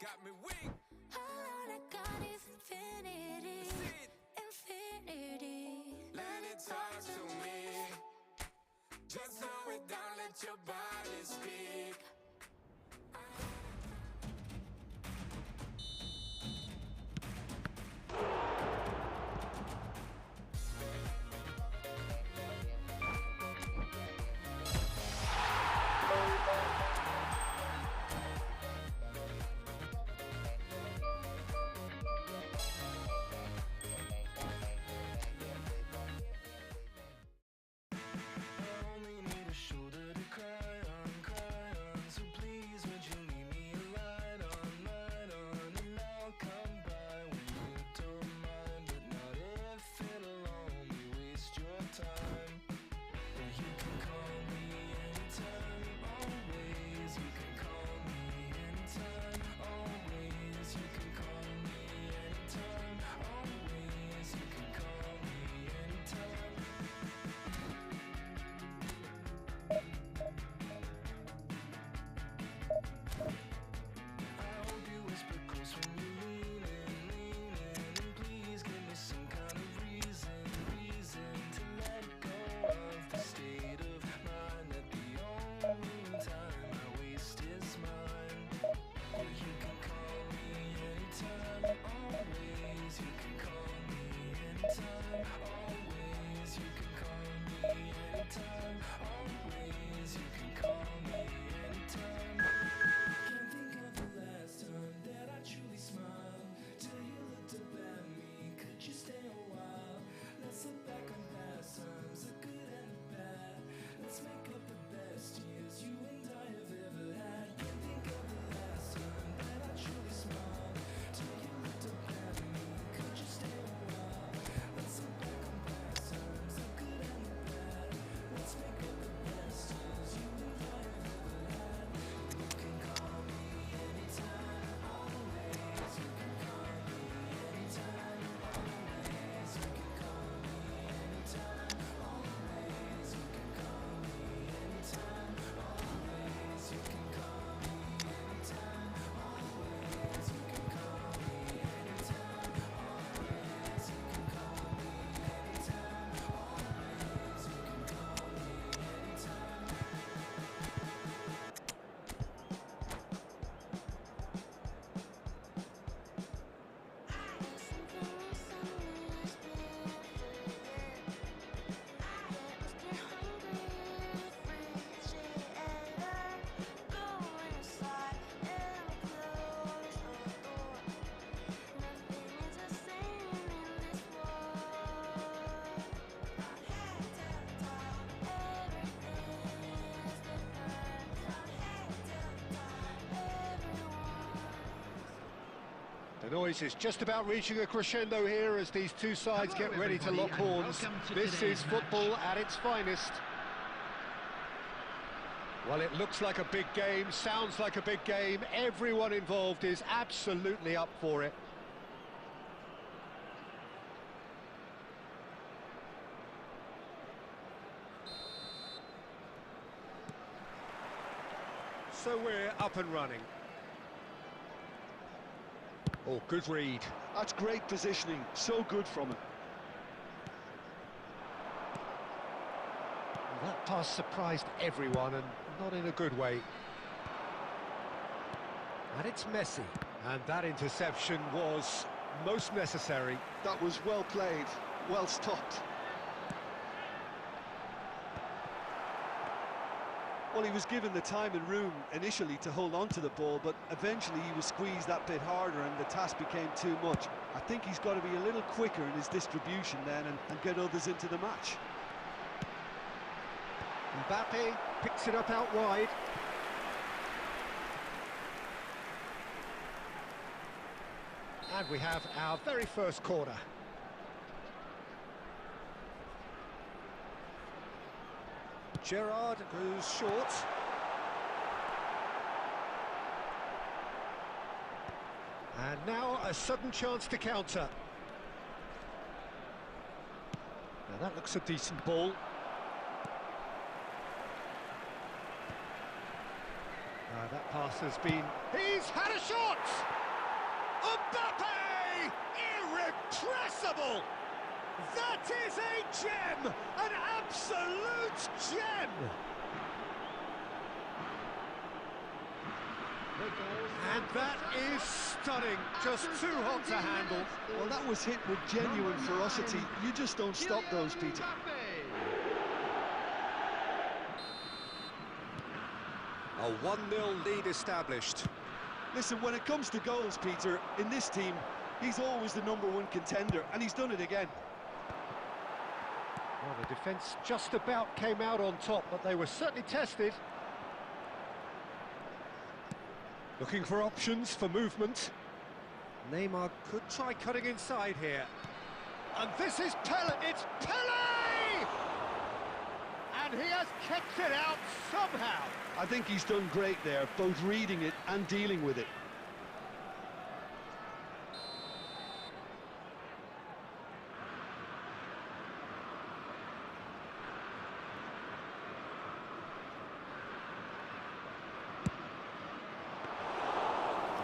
got me weak. All I got is infinity, infinity. Let it talk to me. Just slow it down, let your body speak. The noise is just about reaching a crescendo here as these two sides get ready to lock horns. This is football at its finest. Well, it looks like a big game, sounds like a big game. Everyone involved is absolutely up for it. So we're up and running. Oh, good read. That's great positioning, so good from him. That pass surprised everyone, and not in a good way. And it's Messi. And that interception was most necessary. That was well played, well stopped. Well, he was given the time and room initially to hold on to the ball, but eventually he was squeezed that bit harder and the task became too much. I think he's got to be a little quicker in his distribution then and get others into the match. Mbappe picks it up out wide. And we have our very first corner. Gerrard goes short. And now a sudden chance to counter. Now that looks a decent ball. That pass has been... He's had a shot! Mbappe! Irrepressible! That is a gem! An absolute gem! And that is stunning, just too hot to handle. Well, that was hit with genuine ferocity. You just don't stop those, Peter. A 1-0 lead established. Listen, when it comes to goals, Peter, in this team, he's always the #1 contender, and he's done it again. Well, the defence just about came out on top, but they were certainly tested. Looking for options for movement. Neymar could try cutting inside here. And this is Pele, it's Pele! And he has kept it out somehow. I think he's done great there, both reading it and dealing with it.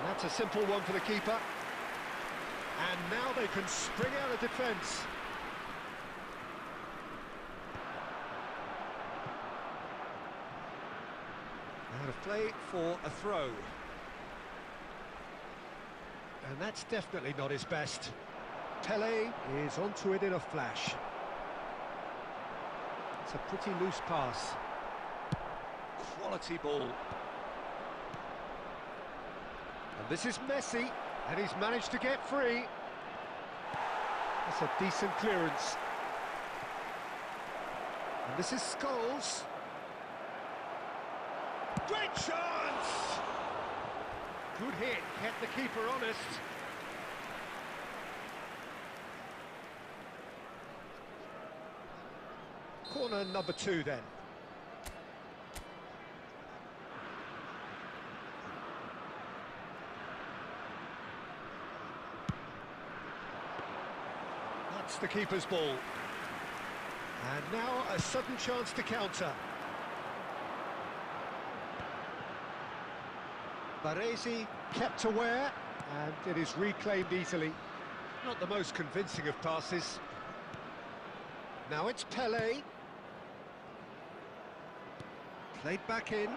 That's a simple one for the keeper. And now they can spring out of defence. Out of play for a throw. And that's definitely not his best. Pele is onto it in a flash. It's a pretty loose pass. Quality ball. And this is Messi, and he's managed to get free. That's a decent clearance. And this is Scholes. Great chance! Good hit, kept the keeper honest. Corner number 2 then. That's the keeper's ball. And now a sudden chance to counter. Baresi kept aware, and it is reclaimed easily. Not the most convincing of passes. Now it's Pele. Played back in.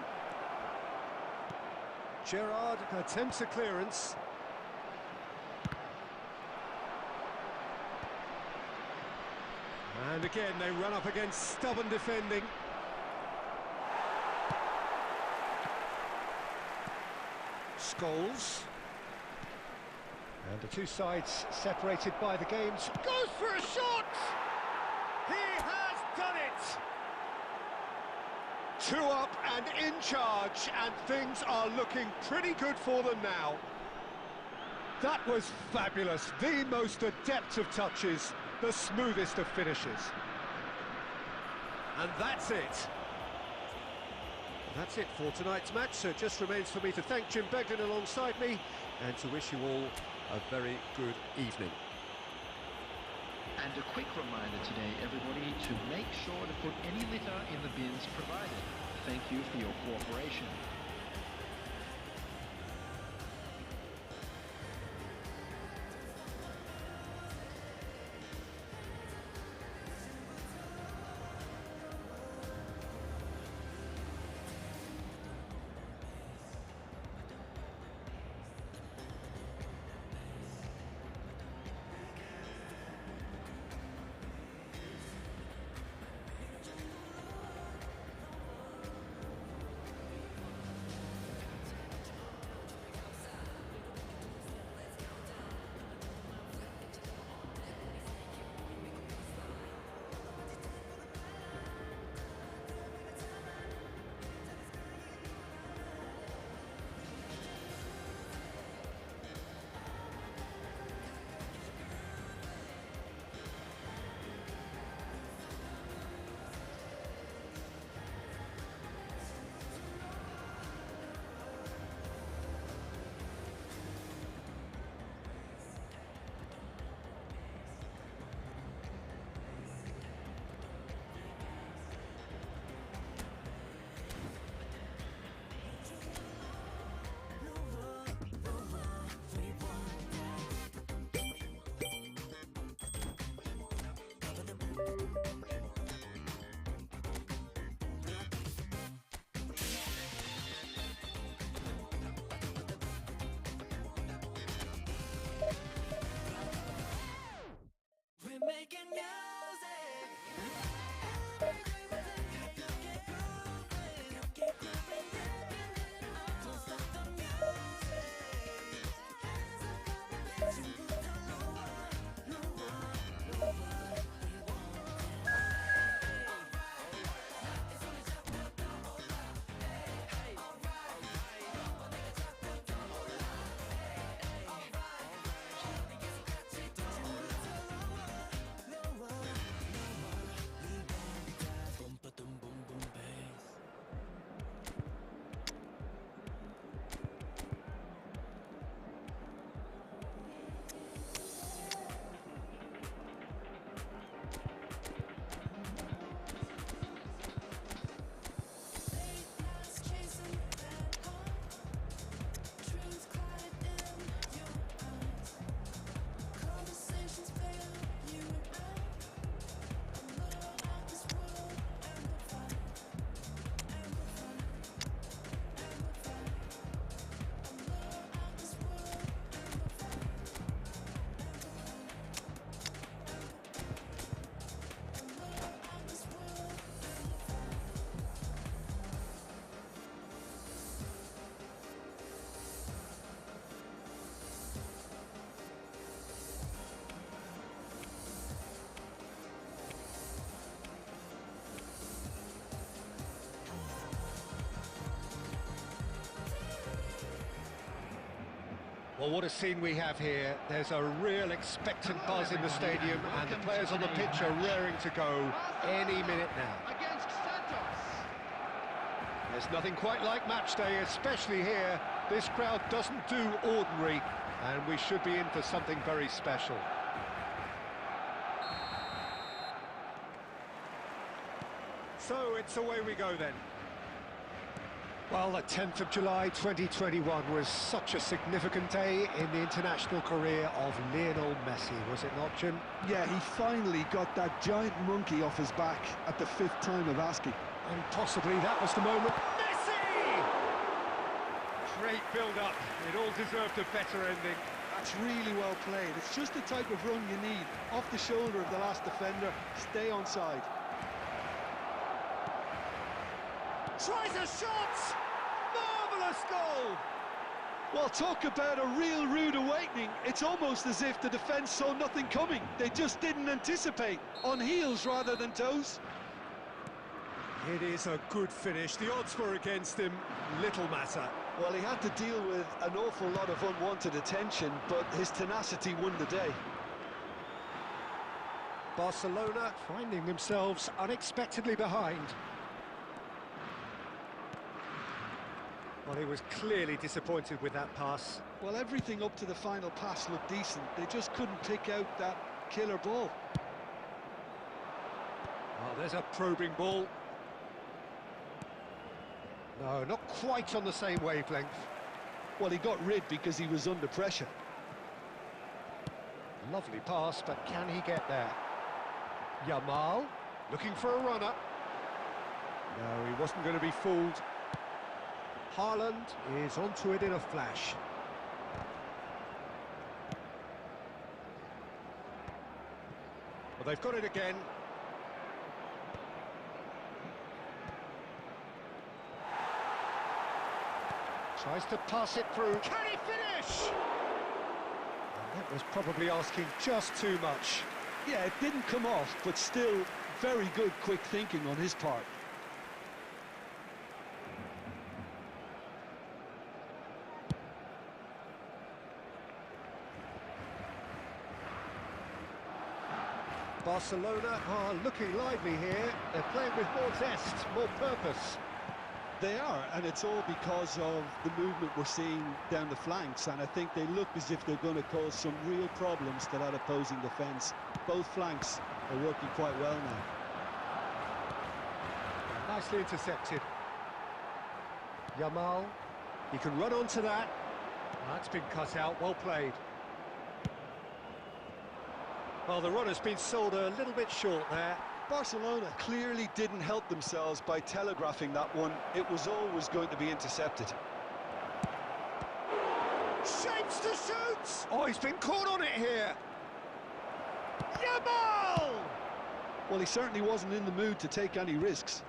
Gerrard attempts a clearance. And again, they run up against stubborn defending. Scholes. And the two sides separated by the games. Goes for a shot! He has done it! 2 up and in charge, and things are looking pretty good for them now. That was fabulous. The most adept of touches, the smoothest of finishes. And that's it. That's it for tonight's match, so it just remains for me to thank Jim Beglin alongside me and to wish you all a very good evening. And a quick reminder today, everybody, to make sure to put any litter in the bins provided. Thank you for your cooperation. Well, what a scene we have here. There's a real expectant buzz in the stadium, and the players on the pitch are raring to go any minute now. Against Santos. There's nothing quite like match day, especially here. This crowd doesn't do ordinary, and we should be in for something very special. So it's away we go then. Well, the 10th of July 2021 was such a significant day in the international career of Lionel Messi, was it not, Jim? Yeah, he finally got that giant monkey off his back at the 5th time of asking. And possibly that was the moment. Messi! Great build-up. It all deserved a better ending. That's really well played. It's just the type of run you need. Off the shoulder of the last defender, stay onside. Tries a shot! Marvellous goal! Well, talk about a real rude awakening. It's almost as if the defence saw nothing coming. They just didn't anticipate. On heels rather than toes. It is a good finish. The odds were against him. Little matter. Well, he had to deal with an awful lot of unwanted attention, but his tenacity won the day. Barcelona finding themselves unexpectedly behind. Well, he was clearly disappointed with that pass. Well, everything up to the final pass looked decent. They just couldn't pick out that killer ball. Oh, there's a probing ball. No, not quite on the same wavelength. Well, he got rid because he was under pressure. Lovely pass, but can he get there? Yamal, looking for a runner. No, he wasn't going to be fooled. Haaland is onto it in a flash. Well, they've got it again. Tries to pass it through. Can he finish? And that was probably asking just too much. Yeah, it didn't come off, but still very good quick thinking on his part. Barcelona are looking lively here. They're playing with more zest, more purpose. They are, and it's all because of the movement we're seeing down the flanks, and I think they look as if they're going to cause some real problems to that opposing defence. Both flanks are working quite well now. Nicely intercepted. Yamal, he can run onto that. That's been cut out, well played. Well, the run has been sold a little bit short there. Barcelona clearly didn't help themselves by telegraphing that one. It was always going to be intercepted. Shapes to shoot! Oh, he's been caught on it here. Yamal! Well, he certainly wasn't in the mood to take any risks.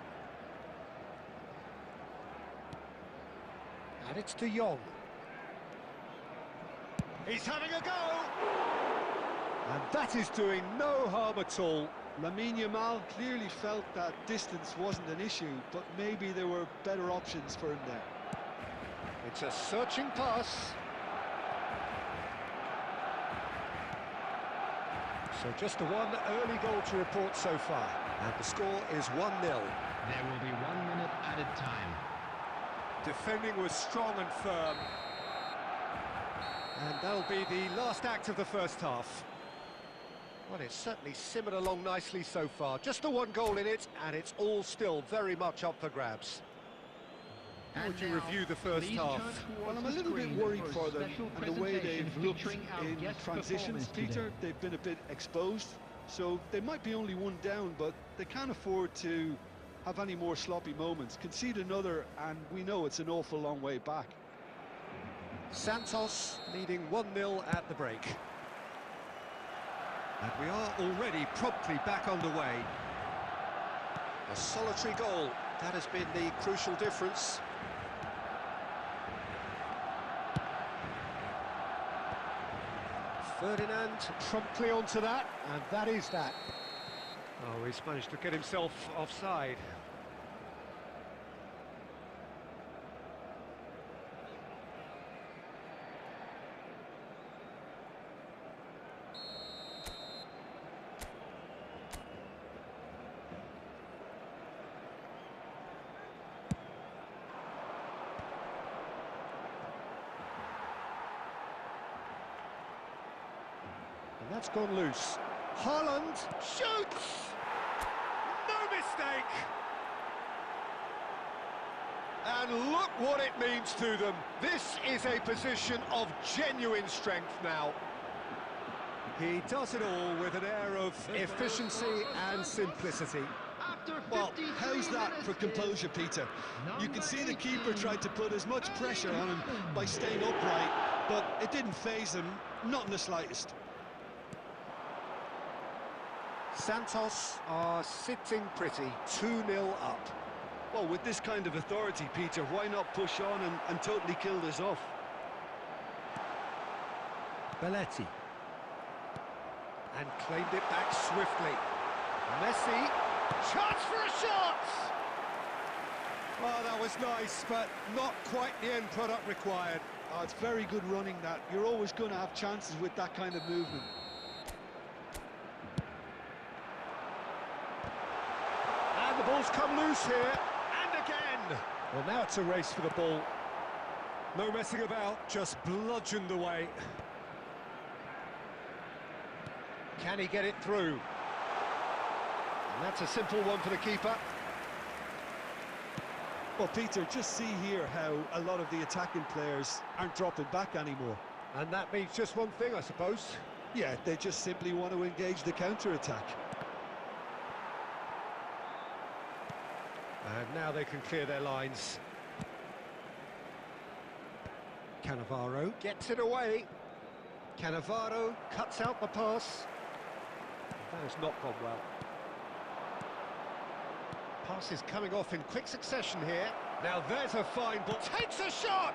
And it's De Jong. He's having a go! And that is doing no harm at all. Lamine Yamal clearly felt that distance wasn't an issue, but maybe there were better options for him there. It's a searching pass. So just the one early goal to report so far. And the score is 1-0. There will be 1 minute added time. Defending was strong and firm. And that'll be the last act of the first half. Well, it's certainly simmered along nicely so far. Just the one goal in it, and it's all still very much up for grabs. How would you review the first half? Well, I'm a little bit worried for them and the way they've looked in transitions, Peter. They've been a bit exposed, so they might be only one down, but they can't afford to have any more sloppy moments. Concede another, and we know it's an awful long way back. Santos leading 1-0 at the break. And we are already promptly back underway. A solitary goal, that has been the crucial difference. Ferdinand promptly onto that, and that is that. Oh, he's managed to get himself offside. That's gone loose. Haaland shoots! No mistake! And look what it means to them. This is a position of genuine strength now. He does it all with an air of efficiency and simplicity. Well, how's that for composure, Peter? You can see the keeper tried to put as much pressure on him by staying upright, but it didn't faze him, not in the slightest. Santos are sitting pretty, 2-0 up. Well, with this kind of authority, Peter, why not push on and totally kill this off? Belletti. And claimed it back swiftly. Messi, chance for a shot! Oh, that was nice, but not quite the end product required. Oh, it's very good running, that. You're always going to have chances with that kind of movement. And the ball's come loose here, and again! Well, now it's a race for the ball. No messing about, just bludgeoned away. Can he get it through? And that's a simple one for the keeper. Well, Peter, just see here how a lot of the attacking players aren't dropping back anymore. And that means just one thing, I suppose. Yeah, they just simply want to engage the counter-attack. And now they can clear their lines. Cannavaro gets it away. Cannavaro cuts out the pass. That has not gone well. Pass is coming off in quick succession here. Now there's a fine ball. Takes a shot!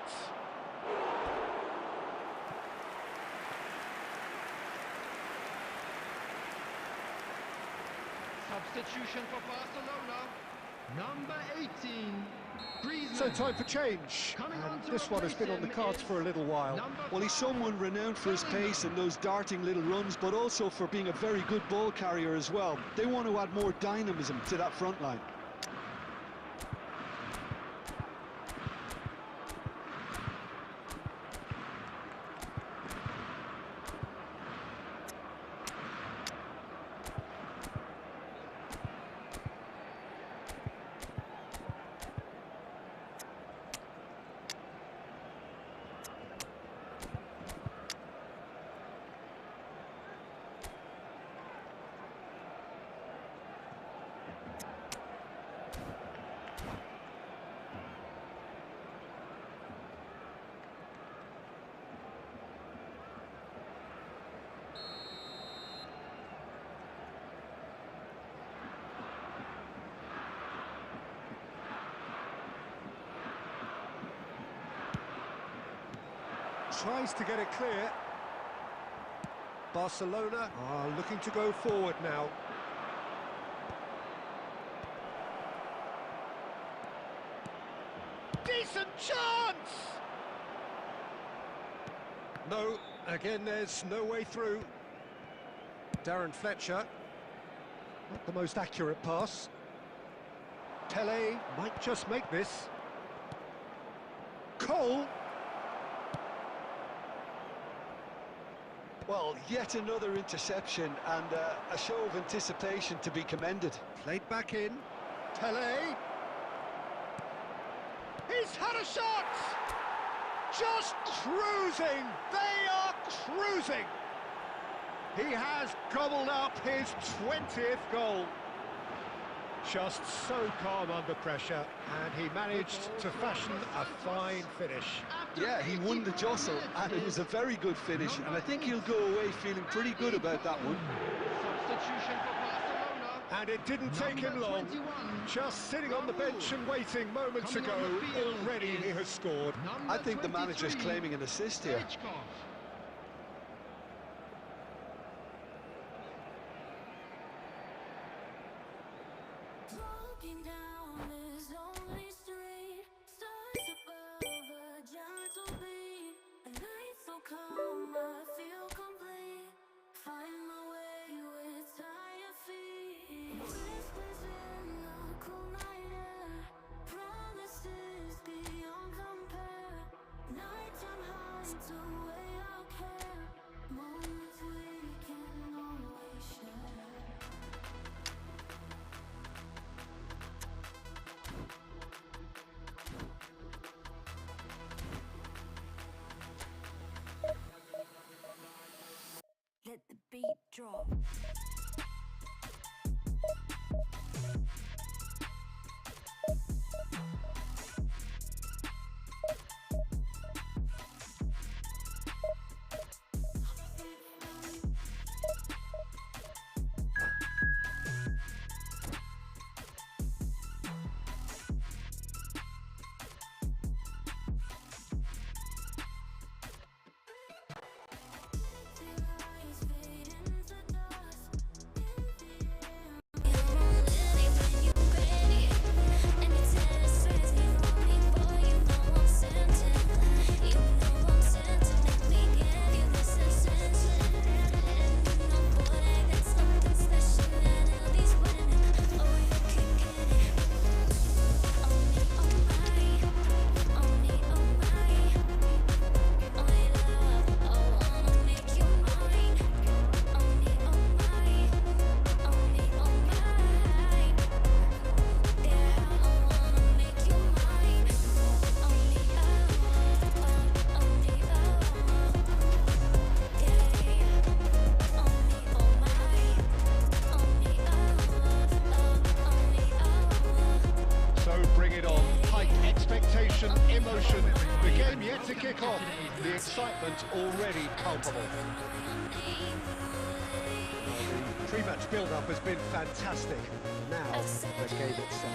Substitution for Barcelona, number 18. Griezmann. So time for change. And this one has been on the cards for a little while. Well, he's someone renowned for his pace and those darting little runs, but also for being a very good ball carrier as well. They want to add more dynamism to that front line. Tries to get it clear. Barcelona are looking to go forward now. Decent chance! No, again there's no way through. Darren Fletcher. Not the most accurate pass. Tele might just make this. Cole. Well, yet another interception and a show of anticipation to be commended. Played back in. Tele. He's had a shot! Just cruising! They are cruising! He has gobbled up his 20th goal. Just so calm under pressure, and he managed to fashion a fine finish. Yeah, he won the jostle, and it was a very good finish, and I think he'll go away feeling pretty good about that one. Substitution for Barcelona. And it didn't take him long. Just sitting on the bench and waiting moments ago, already he has scored. I think the manager's claiming an assist here. Walking down this lonely street, stars above a gentle beat. A night so calm, I feel complete. Find my way with tired feet. Whispers in the cool night air, promises beyond compare. Nighttime hides away our care. Moments we can Draw. Emotion, the game yet to kick off, the excitement already palpable. The pre-match build-up has been fantastic. Now, the game itself.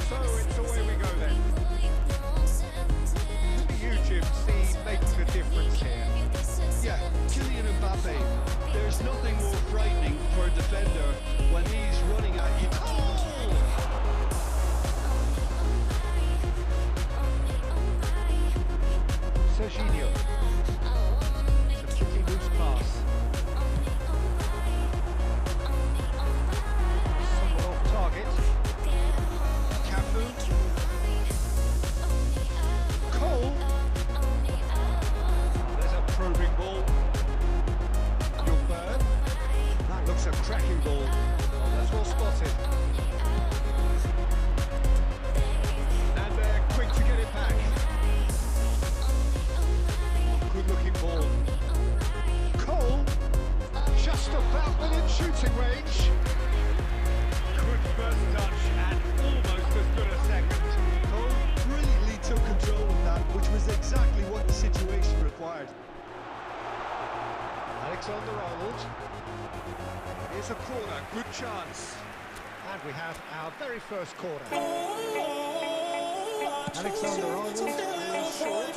So it's away we go then. Who do you, Jim, see making the difference here? Yeah, Kylian Mbappe. There's nothing more frightening for a defender when he's running at you. Serginho. It's a pretty loose pass. Somewhat off target. Cafu. Cole. There's a probing ball. That looks a cracking ball. That's well spotted. And they're quick to get it back. Good looking ball. Cole, just about within shooting range. Good first touch and almost as good a second. Cole brilliantly took control of that, which was exactly what the situation required. Alexander-Arnold. Here's a corner, good chance. And we have our very first corner. Alexander-Arnold is short.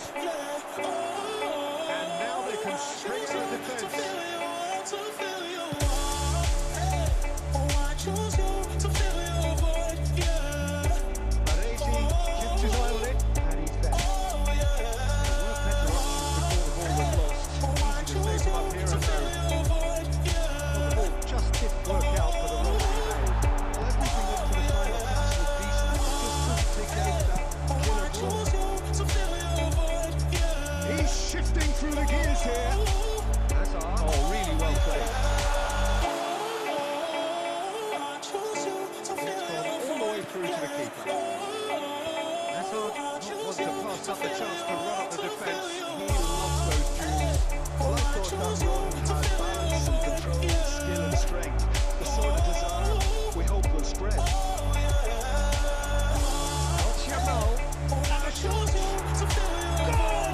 And now they can string out defence. Baresi kept his eye on it, and he's there. There were better options before the ball was lost. Easy to save him up here and there. The ball just didn't work out for the role he made. Well, everything up to the final pass was decent. Just couldn't pick out that killer ball. He's shifting through the gears here. Hazard. Oh, really well played. It's gone all the way through to the keeper. Hazard not want to pass up the chance to run up the defence. He loves those duels. Well, I thought that run had balance and control, skill and strength. The sort of desire we hope will spread. Jamal. And a shot. Goal!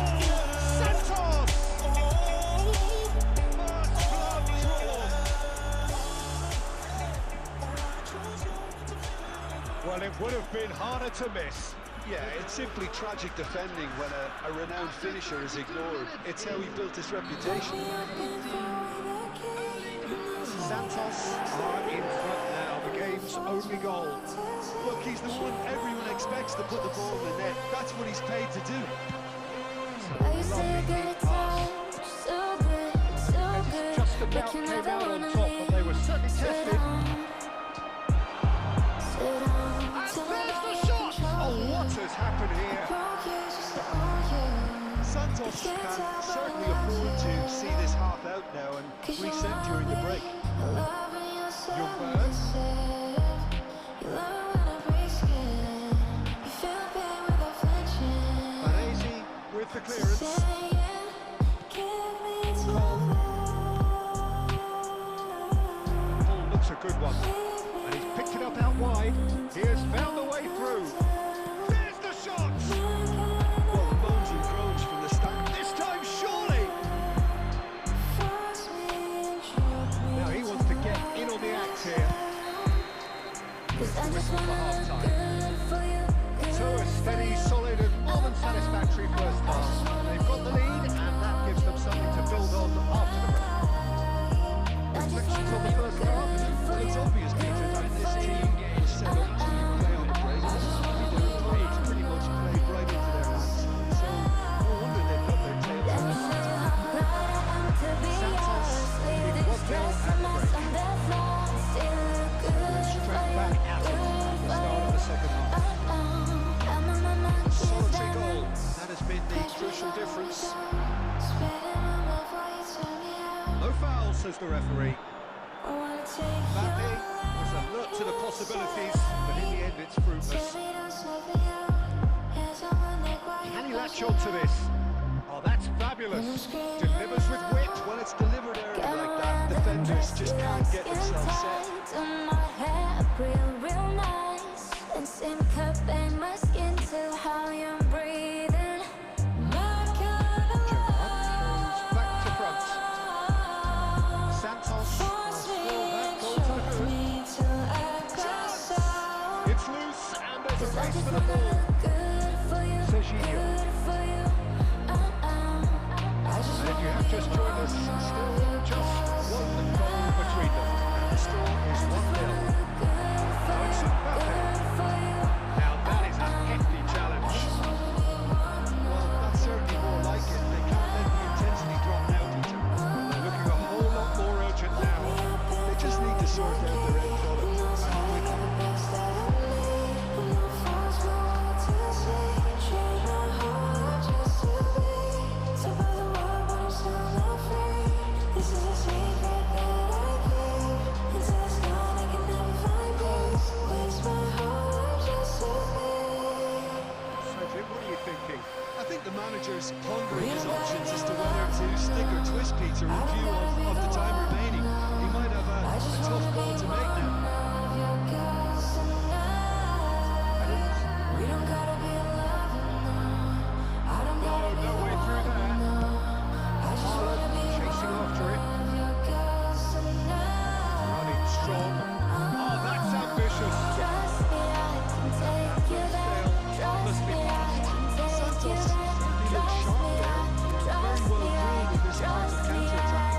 Santos! First blood drawn. Well, it would have been harder to miss. Yeah, it's simply tragic defending when a renowned finisher is ignored. It's how he built his reputation. Santos are in front now, the game's only goal. Look, he's the one everyone expects to put the ball in the net. That's what he's paid to do. Just about came out on top, but they were certainly tested. What has happened here? Santos can certainly afford to see this half out now and reset during the break. Young Bird. the whistle for half-time. So a steady, solid and more than satisfactory first half. They've got the lead and that gives them something to build on after the break. Reflections on the first half? Well, it's obvious, Peter, that this team was set up to play on the break. Their opponents pretty much played right into their hands. So, no wonder they've got their tails on the Santos, it was 1-0 at the break. Straight back at it at the start of the second half. Solitary goal, that has been the crucial difference. No foul, says the referee. Mbappe was alert to the possibilities, but in the end it's fruitless. Can he latch on to this? Oh, that's fabulous. Delivers with wit. When it's delivered early like that, defenders just can't get themselves set. Back to front. Santos has scored that goal to good. It's loose and there's a race for the ball. Serginho. And if you have just joined us, still just one goal between them. And the score is 1-0. Now it's Mbappe. Now that is a hefty challenge. Well, that's certainly more like it. They can't let the intensity drop now, Peter. They're looking a whole lot more urgent now. They just need to sort out their end product. I think the manager's pondering his options as to whether to stick or twist Peter in view of the time remaining. He might have a tough call to make now. No way through there. Haaland chasing after it. Running strong. Oh, that's ambitious. Must be past. Santos really looks sharp there. Very well drilled in this part of counter-attack.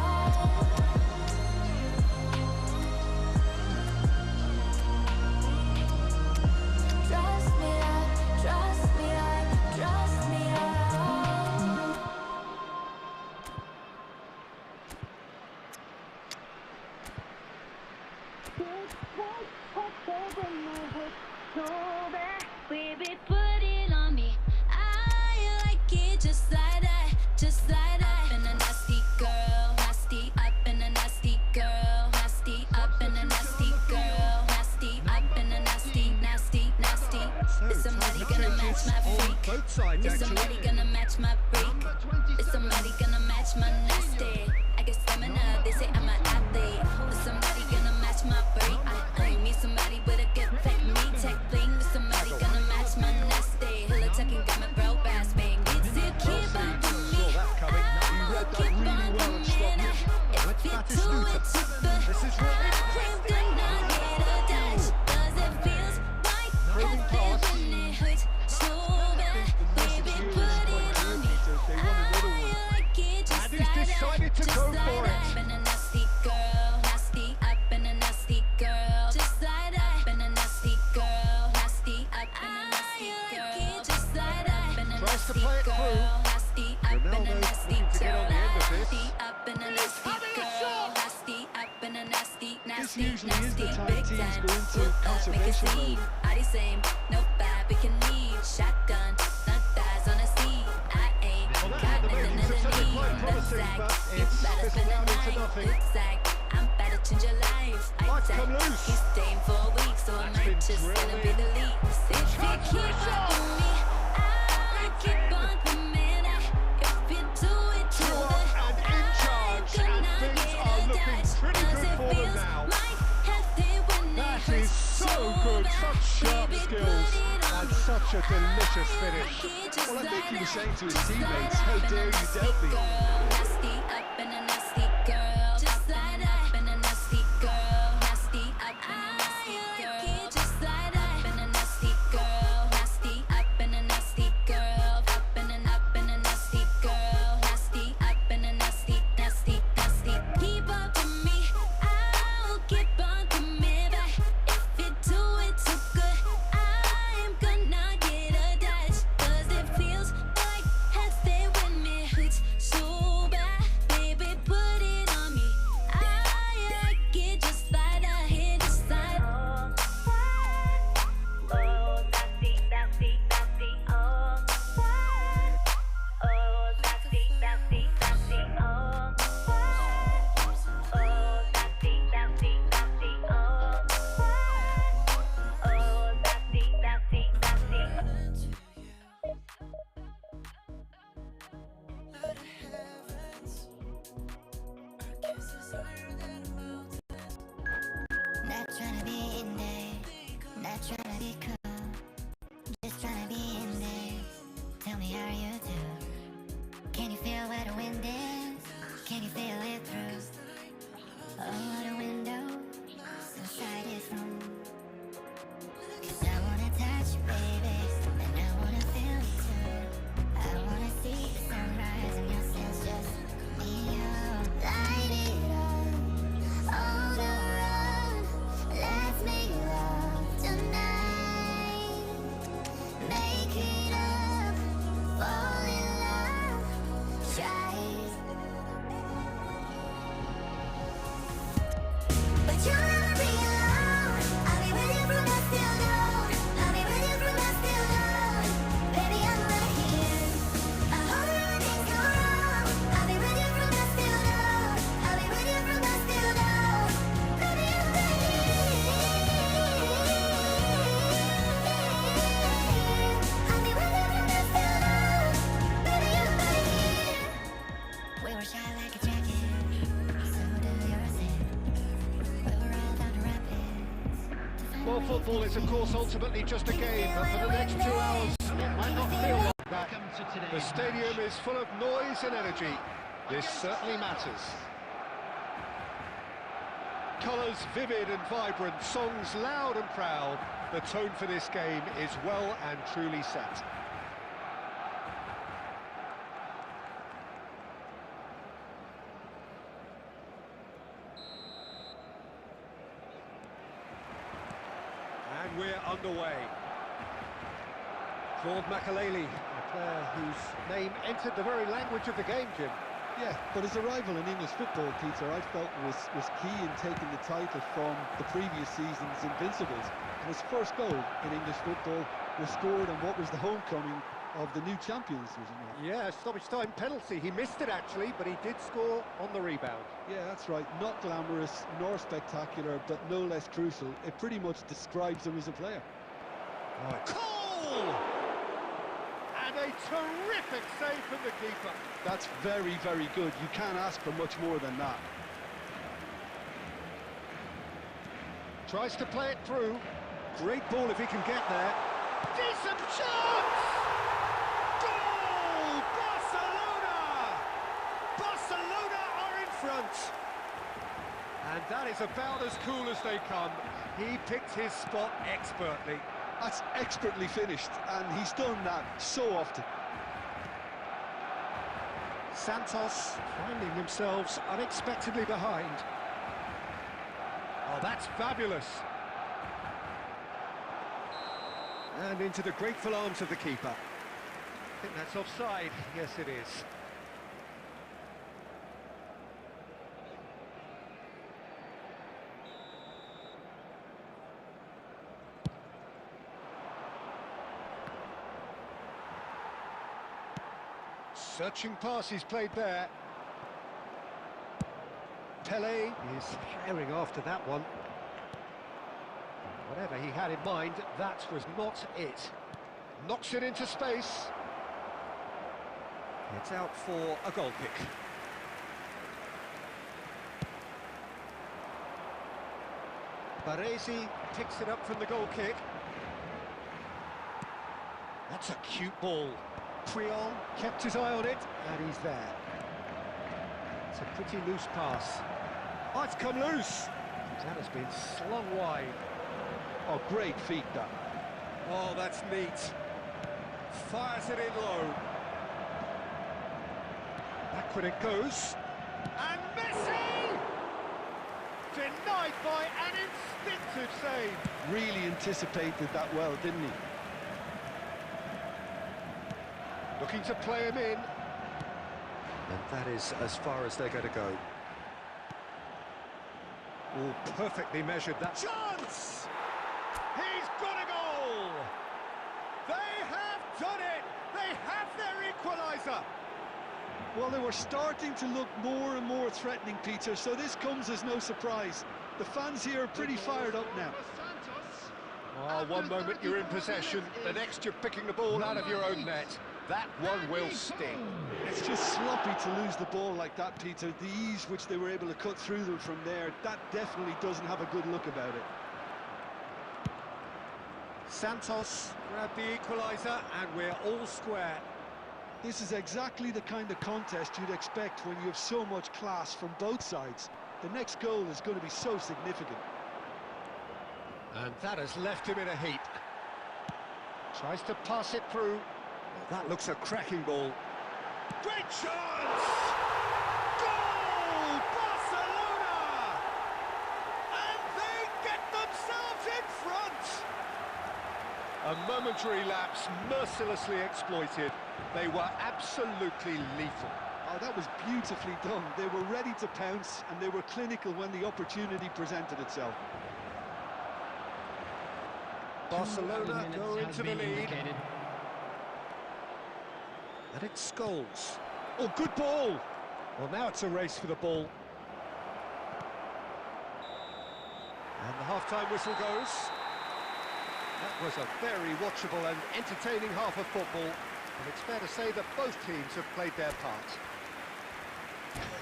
Baby, put it on me. I like it just like that, just like that. Up in a nasty girl, nasty. Up in a nasty girl, nasty. Up in a nasty girl, nasty. Up in a nasty, nasty, nasty. Is somebody gonna match my freak? Both sides, Is somebody gonna match my freak? Is somebody gonna match my nasty? I get stamina, they say I'm an athlete. Is somebody gonna match my freak? I need somebody with a good fake me tech bling. Is somebody gonna match my nasty? Hilla tucking got my bro bass bang. It's a keep on to me. I will keep on to me. If you do it to the I do not get a dash. Cause it feels right out there when it hurts so bad. Baby, put it on me. I like it just And like he's decided to that. go Just like for it. that. Up in a nasty girl, nasty. Up in a nasty girl, just like that. Up in a nasty girl, nasty. Up in a nasty girl, just like that. Up in a Tries to nasty play it through. girl, nasty. Up in a Ronaldo nasty looking to get girl, on the end of this. nasty. Up in a nasty girl, nasty. Up in a nasty, nasty, usually is the nasty. time Big teams time. go into Pull up, make it conservation seem. mode. All the same, no bad, we can leave. Shotgun, not thighs on the seat. I ain't Well, that got had the nothing makings of to something leave. quite promising, Looks like but you it's better fizzled spend the out into night. nothing. Looks like I'm better change your life. I Might said come loose. he's staying for a week, so I That's might been just drilled gonna be in. the lead. If you keep up with me, I keep on coming. If you do it to Two the up and in charge, and things are looking pretty good for them now. That is so good, such sharp skills, and such a delicious finish. Well, I think he was saying to his teammates, how dare you doubt me? Nasty up in a nasty girl, just like that. Up in a nasty girl, nasty up in a nasty girl, just like Well, football is, of course, ultimately just a game, but for the next 2 hours, it might not feel like that. Welcome to today's The stadium match. is full of noise and energy. This certainly matters. Colours vivid and vibrant, songs loud and proud. The tone for this game is well and truly set. And we're underway. Claude Makaleli, a player whose name entered the very language of the game, Jim. Yeah, but his arrival in English football, Peter, I felt was key in taking the title from the previous season's Invincibles. And his first goal in English football was scored on what was the homecoming of the new champions, was it not? Yeah, stoppage time penalty. He missed it actually, but he did score on the rebound. Yeah, that's right. Not glamorous, nor spectacular, but no less crucial. It pretty much describes him as a player. Cole! And a terrific save from the keeper. That's very, very good. You can't ask for much more than that. Tries to play it through. Great ball if he can get there. Decent chance! Goal! Barcelona! Barcelona are in front. And that is about as cool as they come. He picked his spot expertly. That's expertly finished, and he's done that so often. Santos finding themselves unexpectedly behind. Oh, that's fabulous. And into the grateful arms of the keeper. I think that's offside. Yes, it is. Searching pass he's played there. Pele is herring after that one. Whatever he had in mind, that was not it. Knocks it into space. It's out for a goal kick. Baresi picks it up from the goal kick. That's a cute ball. Puyol kept his eye on it, and he's there. It's a pretty loose pass. Oh, it's come loose! That has been slung wide. Oh, great feat, that. Oh, that's neat. Fires it in low. Backward it goes. And Messi! Denied by an instinctive save. Really anticipated that well, didn't he? Looking to play him in. And that is as far as they're going to go. Oh, perfectly measured that. Chance! He's got a goal! They have done it! They have their equaliser! Well, they were starting to look more and more threatening, Peter, so this comes as no surprise. The fans here are pretty fired up now. Oh, one moment you're in possession, the next you're picking the ball out of your own net. That one will sting. It's just sloppy to lose the ball like that, Peter. The ease which they were able to cut through them from there, that definitely doesn't have a good look about it. Santos grabbed the equaliser and we're all square. This is exactly the kind of contest you'd expect when you have so much class from both sides. The next goal is going to be so significant. And that has left him in a heap. Tries to pass it through. Well, that looks a cracking ball. Great chance! Goal! Barcelona! And they get themselves in front! A momentary lapse mercilessly exploited. They were absolutely lethal. Oh, that was beautifully done. They were ready to pounce, and they were clinical when the opportunity presented itself. Barcelona go into the lead. And it's Scholes. Oh, good ball! Well, now it's a race for the ball. And the half-time whistle goes. That was a very watchable and entertaining half of football. And it's fair to say that both teams have played their part.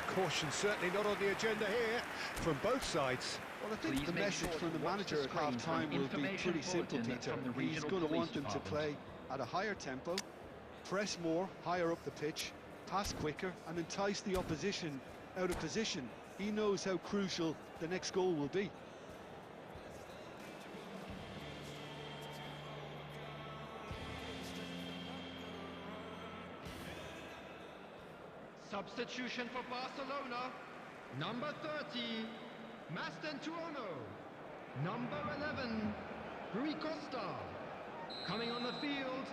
Caution certainly not on the agenda here from both sides. Well, I think Please the make message sure from to the watch manager the at screen for half-time an will be information pretty simple, bulletin Peter. from the He's regional going to want police them to department. play at a higher tempo, press more, higher up the pitch, pass quicker, and entice the opposition out of position. He knows how crucial the next goal will be. Substitution for Barcelona, number 30, Mastentuono. Number 11, Rui Costa. Coming on the field,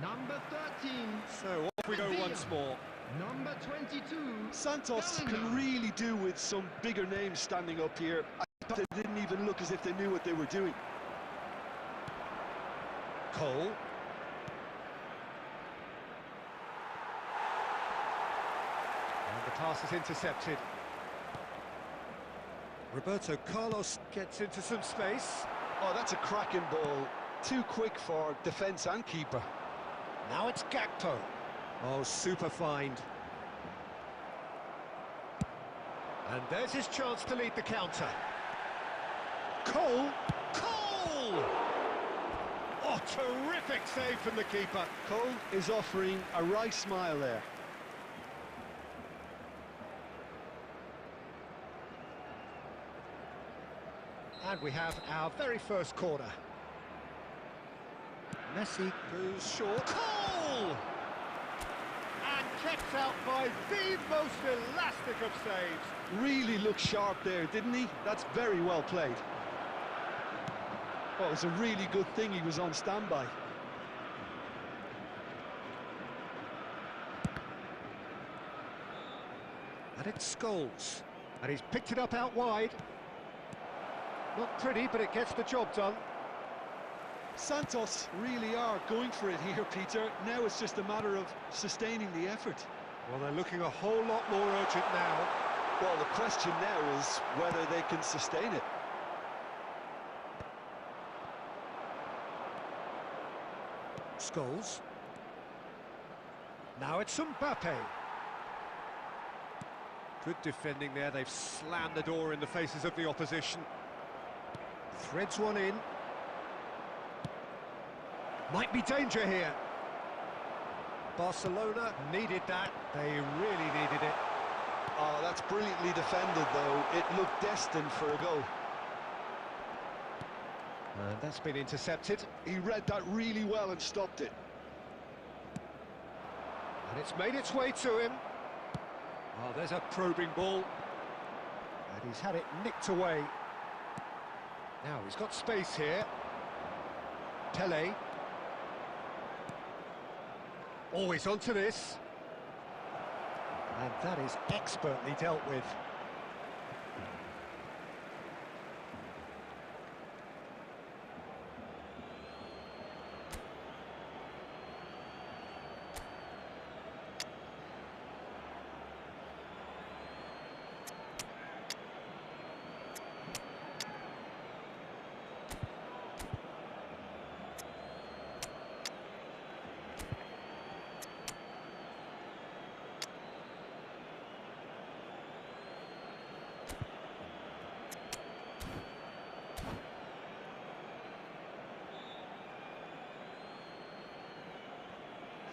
number 13, So off we go once more. number 22, Santos Bellingham. can really do with some bigger names standing up here. I thought they didn't even look as if they knew what they were doing. Cole. And the pass is intercepted. Roberto Carlos gets into some space. Oh, that's a cracking ball. Too quick for defence and keeper. Now it's Gakpo. Oh, super find. And there's his chance to lead the counter. Cole! Cole! Oh, terrific save from the keeper. Cole is offering a wry smile there. And we have our very first corner. Messi goes short. Cole! And kept out by the most elastic of saves. Really looked sharp there, didn't he? That's very well played. Well, it was a really good thing he was on standby. And it's Scholes. And he's picked it up out wide. Not pretty, but it gets the job done. Santos really are going for it here, Peter. Now it's just a matter of sustaining the effort. Well, they're looking a whole lot more urgent now. Well, the question now is whether they can sustain it. Scholes. Now it's Mbappe. Good defending there. They've slammed the door in the faces of the opposition. Threads one in. Might be danger here. Barcelona needed that. They really needed it. Oh, that's brilliantly defended, though. It looked destined for a goal. And that's been intercepted. He read that really well and stopped it. And it's made its way to him. Oh, there's a probing ball. And he's had it nicked away. Now he's got space here. Pele. Always onto this. And that is expertly dealt with.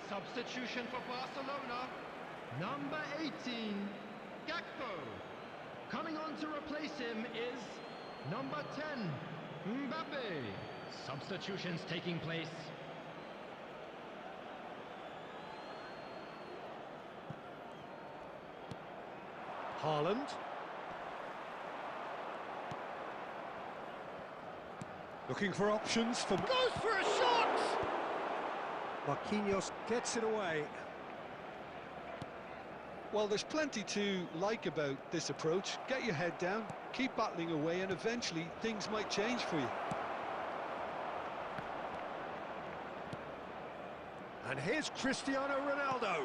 Substitution for Barcelona, number 18, Gakpo. Coming on to replace him is number 10, Mbappe. Substitutions taking place. Haaland. Looking for options for... Goes for a shot! Marquinhos gets it away. Well, there's plenty to like about this approach. Get your head down, keep battling away, and eventually things might change for you. And here's Cristiano Ronaldo.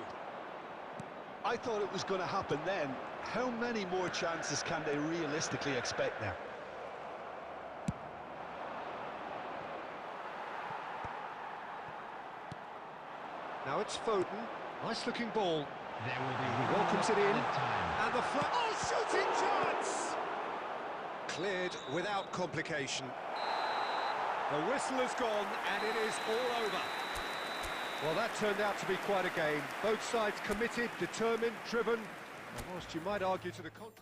I thought it was going to happen then. How many more chances can they realistically expect now? Now it's Foden. Nice looking ball. There will be He welcomes it in. added time. And the flat. Oh, shooting chance! Cleared without complication. The whistle has gone and it is all over. Well, that turned out to be quite a game. Both sides committed, determined, driven. And whilst you might argue to the contrary.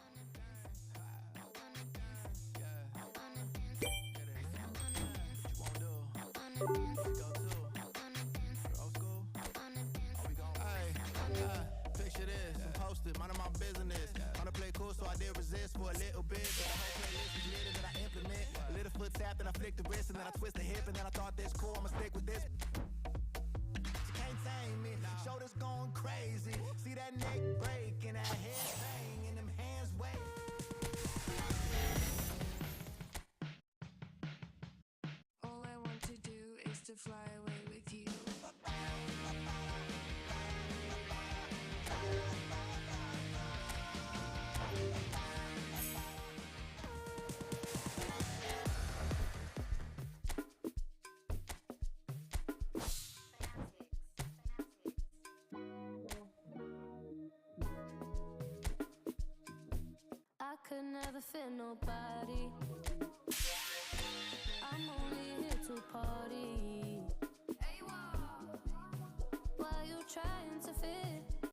Picture this, I'm posted, mind my business. Wanna play cool, so I did resist for a little bit. But the whole playlist is lit, that I implement. A little foot tap, then I flick the wrist, and then I twist the hip, and then I thought this cool, I'ma stick with this. She can't tame me, shoulders going crazy. See that neck break and that head bang, and them hands wave. All I want to do is to fly away with you. I could never fit nobody. I'm only here to party. Why you trying to fit?